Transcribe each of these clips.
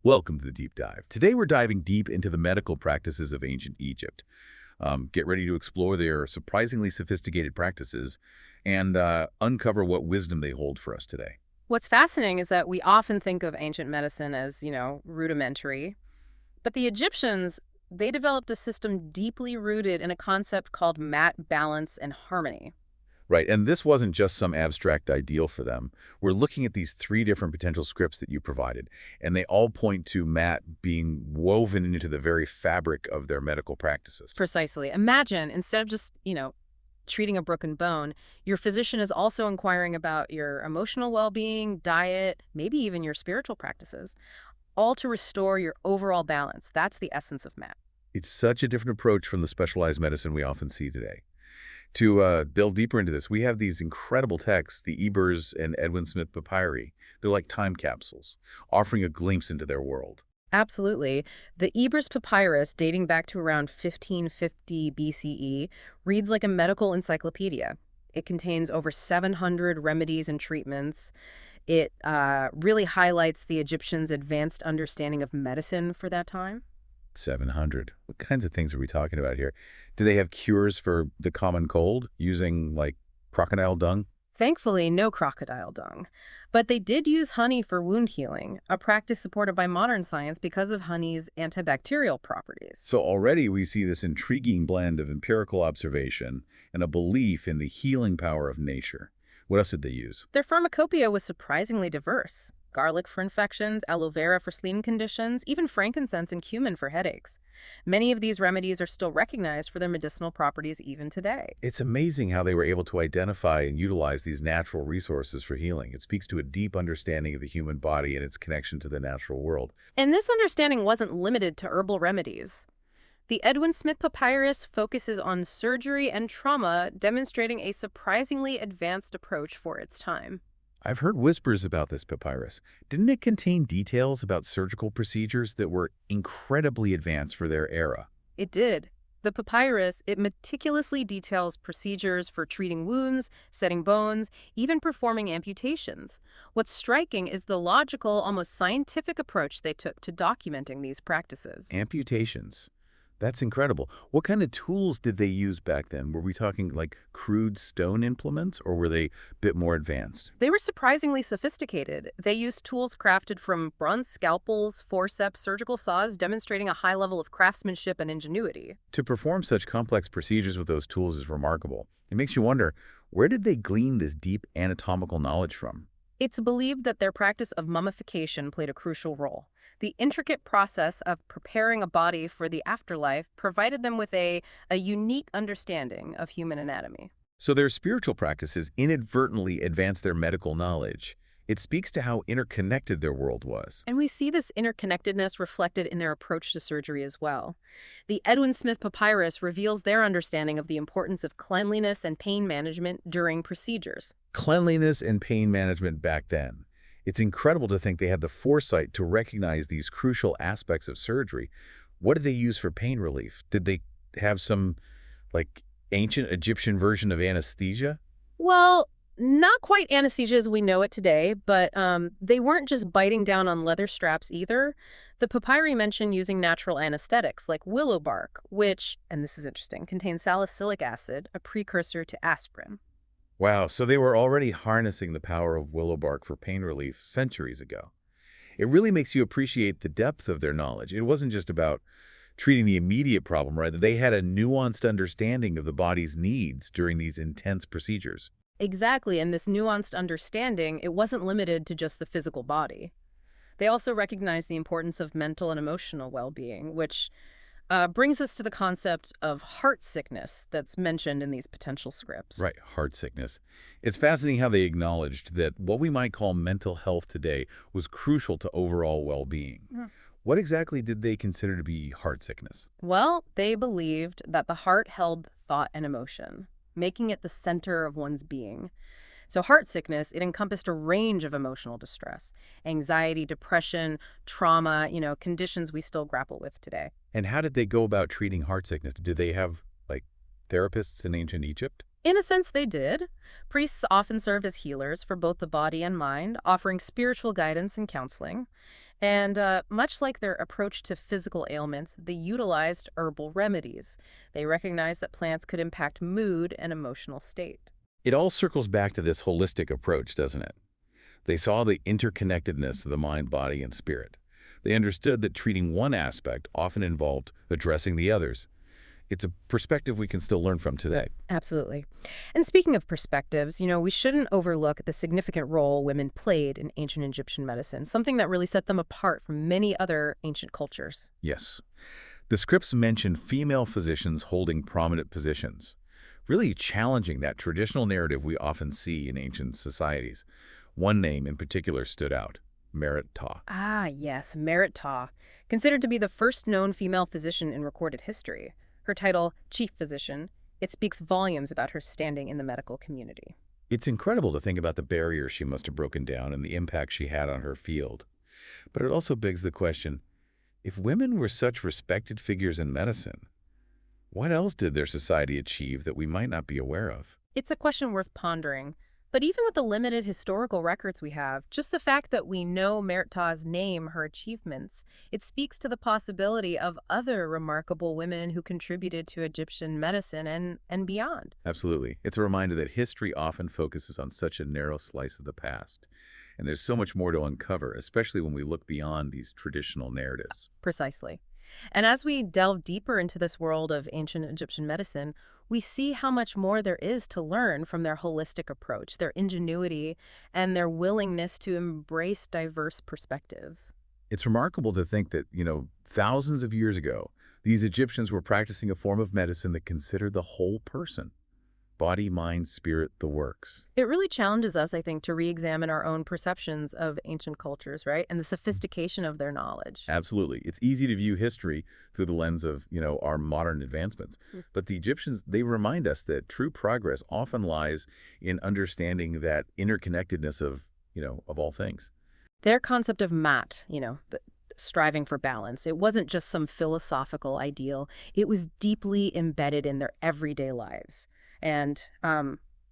Welcome to the Deep Dive. Today we're diving deep into the medical practices of ancient Egypt. Get ready to explore their surprisingly sophisticated practices and uncover what wisdom they hold for us today. What's fascinating is that we often think of ancient medicine as, rudimentary, but the Egyptians, they developed a system deeply rooted in a concept called mat, balance, and harmony. Right, and this wasn't just some abstract ideal for them. We're looking at these three different potential scripts that you provided, and they all point to Matt being woven into the very fabric of their medical practices. Precisely. Imagine, instead of just, treating a broken bone, your physician is also inquiring about your emotional well-being, diet, maybe even your spiritual practices, all to restore your overall balance. That's the essence of mat. It's such a different approach from the specialized medicine we often see today. To delve deeper into this, we have these incredible texts, the Ebers and Edwin Smith papyri. They're like time capsules, offering a glimpse into their world. Absolutely. The Ebers Papyrus, dating back to around 1550 BCE, reads like a medical encyclopedia. It contains over 700 remedies and treatments. It really highlights the Egyptians' advanced understanding of medicine for that time. 700. What kinds of things are we talking about here? Do they have cures for the common cold using, like, crocodile dung? Thankfully, no crocodile dung. But they did use honey for wound healing, a practice supported by modern science because of honey's antibacterial properties. So already we see this intriguing blend of empirical observation and a belief in the healing power of nature. What else did they use? Their pharmacopoeia was surprisingly diverse. Garlic for infections, aloe vera for skin conditions, even frankincense and cumin for headaches. Many of these remedies are still recognized for their medicinal properties even today. It's amazing how they were able to identify and utilize these natural resources for healing. It speaks to a deep understanding of the human body and its connection to the natural world. And this understanding wasn't limited to herbal remedies. The Edwin Smith Papyrus focuses on surgery and trauma, demonstrating a surprisingly advanced approach for its time. I've heard whispers about this papyrus. Didn't it contain details about surgical procedures that were incredibly advanced for their era? It did. The papyrus, it meticulously details procedures for treating wounds, setting bones, even performing amputations. What's striking is the logical, almost scientific approach they took to documenting these practices. Amputations. That's incredible. What kind of tools did they use back then? Were we talking like crude stone implements, or were they a bit more advanced? They were surprisingly sophisticated. They used tools crafted from bronze scalpels, forceps, surgical saws, demonstrating a high level of craftsmanship and ingenuity. To perform such complex procedures with those tools is remarkable. It makes you wonder, where did they glean this deep anatomical knowledge from? It's believed that their practice of mummification played a crucial role. The intricate process of preparing a body for the afterlife provided them with a unique understanding of human anatomy. So their spiritual practices inadvertently advanced their medical knowledge. It speaks to how interconnected their world was. And we see this interconnectedness reflected in their approach to surgery as well. The Edwin Smith Papyrus reveals their understanding of the importance of cleanliness and pain management during procedures. Cleanliness and pain management back then. It's incredible to think they had the foresight to recognize these crucial aspects of surgery. What did they use for pain relief? Did they have some, like, ancient Egyptian version of anesthesia? Well, not quite anesthesia as we know it today, but they weren't just biting down on leather straps either. The papyri mention using natural anesthetics like willow bark, which, and this is interesting, contains salicylic acid, a precursor to aspirin. Wow, so they were already harnessing the power of willow bark for pain relief centuries ago. It really makes you appreciate the depth of their knowledge. It wasn't just about treating the immediate problem, right? They had a nuanced understanding of the body's needs during these intense procedures. Exactly, and this nuanced understanding, it wasn't limited to just the physical body. They also recognized the importance of mental and emotional well-being, which brings us to the concept of heart sickness that's mentioned in these potential scripts. Right, heart sickness. It's fascinating how they acknowledged that what we might call mental health today was crucial to overall well-being. What exactly did they consider to be heart sickness? Well, they believed that the heart held thought and emotion, making it the center of one's being. So heart sickness, it encompassed a range of emotional distress, anxiety, depression, trauma, conditions we still grapple with today. And how did they go about treating heart sickness? Did they have, like, therapists in ancient Egypt? In a sense, they did. Priests often served as healers for both the body and mind, offering spiritual guidance and counseling. And much like their approach to physical ailments, they utilized herbal remedies. They recognized that plants could impact mood and emotional state. It all circles back to this holistic approach, doesn't it? They saw the interconnectedness of the mind, body, and spirit. They understood that treating one aspect often involved addressing the others. It's a perspective we can still learn from today. Absolutely. And speaking of perspectives, we shouldn't overlook the significant role women played in ancient Egyptian medicine, something that really set them apart from many other ancient cultures. Yes. The scripts mention female physicians holding prominent positions, really challenging that traditional narrative we often see in ancient societies. One name in particular stood out, Merit Ta. Ah, yes, Merit Ta, considered to be the first known female physician in recorded history. Her title, chief physician, it speaks volumes about her standing in the medical community. It's incredible to think about the barriers she must have broken down and the impact she had on her field. But it also begs the question, if women were such respected figures in medicine, what else did their society achieve that we might not be aware of? It's a question worth pondering. But even with the limited historical records we have, just the fact that we know Merit Ta's name, her achievements, it speaks to the possibility of other remarkable women who contributed to Egyptian medicine and beyond. Absolutely. It's a reminder that history often focuses on such a narrow slice of the past. And there's so much more to uncover, especially when we look beyond these traditional narratives. Precisely. And as we delve deeper into this world of ancient Egyptian medicine, we see how much more there is to learn from their holistic approach, their ingenuity, and their willingness to embrace diverse perspectives. It's remarkable to think that, thousands of years ago, these Egyptians were practicing a form of medicine that considered the whole person, body, mind, spirit, the works. It really challenges us, I think, to re-examine our own perceptions of ancient cultures, right? And the sophistication of their knowledge. Absolutely. It's easy to view history through the lens of, our modern advancements. Mm. But the Egyptians, they remind us that true progress often lies in understanding that interconnectedness of all things. Their concept of mat, striving for balance, it wasn't just some philosophical ideal. It was deeply embedded in their everyday lives, and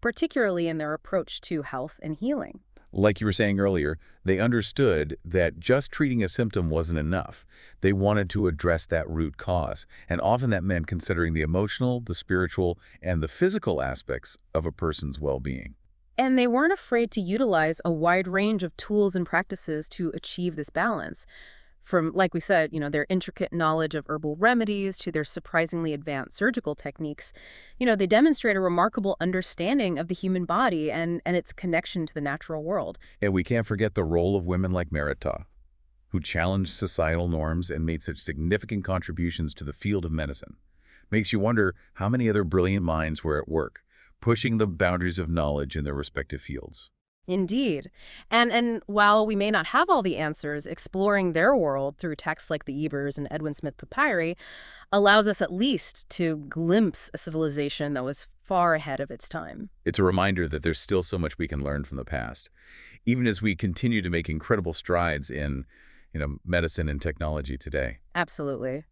particularly in their approach to health and healing. Like you were saying earlier, they understood that just treating a symptom wasn't enough. They wanted to address that root cause, and often that meant considering the emotional, the spiritual, and the physical aspects of a person's well-being. And they weren't afraid to utilize a wide range of tools and practices to achieve this balance. From, like we said, their intricate knowledge of herbal remedies to their surprisingly advanced surgical techniques, they demonstrate a remarkable understanding of the human body and its connection to the natural world. And we can't forget the role of women like Merita, who challenged societal norms and made such significant contributions to the field of medicine. Makes you wonder how many other brilliant minds were at work, pushing the boundaries of knowledge in their respective fields. Indeed. And while we may not have all the answers, exploring their world through texts like the Ebers and Edwin Smith papyri allows us at least to glimpse a civilization that was far ahead of its time. It's a reminder that there's still so much we can learn from the past, even as we continue to make incredible strides in, medicine and technology today. Absolutely.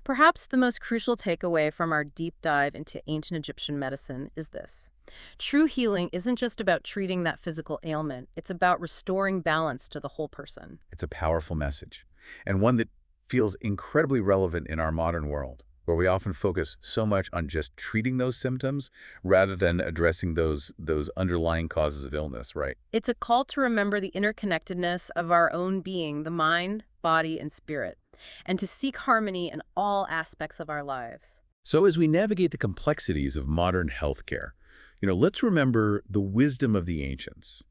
Perhaps the most crucial takeaway from our deep dive into ancient Egyptian medicine is this. True healing isn't just about treating that physical ailment, it's about restoring balance to the whole person. It's a powerful message, and one that feels incredibly relevant in our modern world, where we often focus so much on just treating those symptoms rather than addressing those underlying causes of illness, right? It's a call to remember the interconnectedness of our own being, the mind, body, and spirit, and to seek harmony in all aspects of our lives. So as we navigate the complexities of modern healthcare, let's remember the wisdom of the ancients,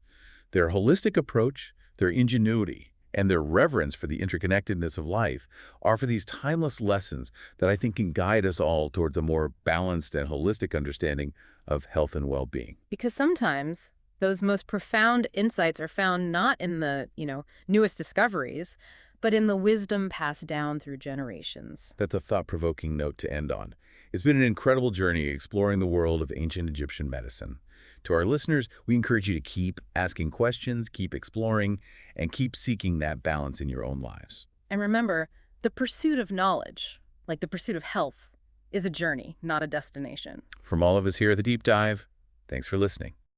their holistic approach, their ingenuity, and their reverence for the interconnectedness of life offer these timeless lessons that I think can guide us all towards a more balanced and holistic understanding of health and well-being. Because sometimes those most profound insights are found not in the, newest discoveries, but in the wisdom passed down through generations. That's a thought-provoking note to end on. It's been an incredible journey exploring the world of ancient Egyptian medicine. To our listeners, we encourage you to keep asking questions, keep exploring, and keep seeking that balance in your own lives. And remember, the pursuit of knowledge, like the pursuit of health, is a journey, not a destination. From all of us here at The Deep Dive, thanks for listening.